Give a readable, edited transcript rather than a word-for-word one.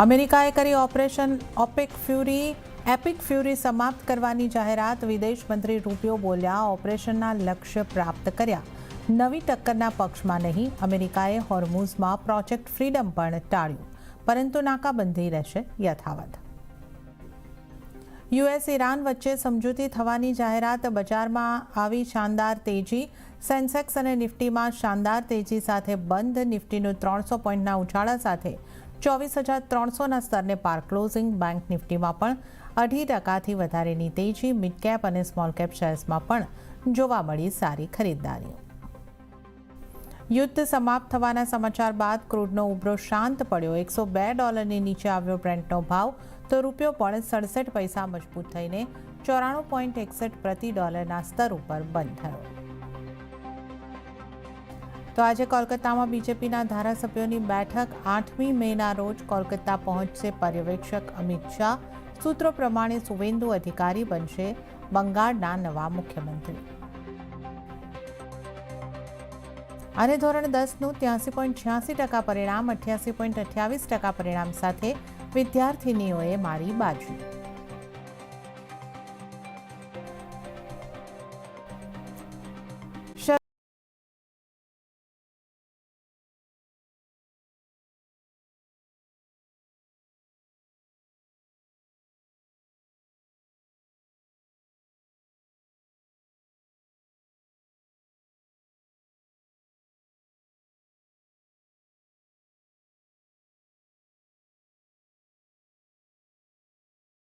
અમેરિકાએ કરી operation EPIC furry સમાપ્ત કરવાની જાહેરાત. વિદેશ મંત્રી રૂપિયો બોલ્યા, ઓપરેશનના લક્ષ્ય પ્રાપ્ત કર્યા. નવી ટક્કરના પક્ષમાં નહીં. અમેરિકાએ હોર્મુઝમાં પ્રોજેક્ટ ફ્રીડમ પણ ટાળ્યું, પરંતુ નાકાબંધી રહેશે યથાવત. યુએસ ઈરાન વચ્ચે સમજૂતી થવાની જાહેરાત. બજારમાં આવી શાનદાર તેજી. સેન્સેક્સ અને નિફ્ટીમાં શાનદાર તેજી સાથે બંધ. નિફ્ટીનું 300 પોઈન્ટના ઉછાળા સાથે 24,300ના સ્તરને પાર. ક્લોઝિંગ. બેંક નિફ્ટીમાં પણ 0.5% વધારેની તેજી. મિડ કેપ અને સ્મોલ કેપ શેર્સમાં પણ જોવા મળી સારી ખરીદદારી. યુદ્ધ સમાપ્ત થવાના સમાચાર બાદ ક્રૂડનો ઉભરો શાંત પડ્યો. $102 નીચે આવ્યો બ્રેન્ટનો ભાવ, તો રૂપિયો પણ 67 પૈસા મજબૂત થઈને 94.61 પ્રતિ ડોલરના સ્તર ઉપર બંધ થયો. તો આજે કોલકાતામાં બીજેપીના ધારાસભ્યોની બેઠક. 8મી મેના રોજ કોલકાતા પહોંચશે પર્યવેક્ષક અમિત શાહ. સૂત્રો પ્રમાણે સુવેન્દુ અધિકારી બનશે બંગાળના નવા મુખ્યમંત્રી. અને ધોરણ 10નું 83.86% પરિણામ, 88.28% પરિણામ સાથે વિદ્યાર્થીનીઓએ મારી બાજી.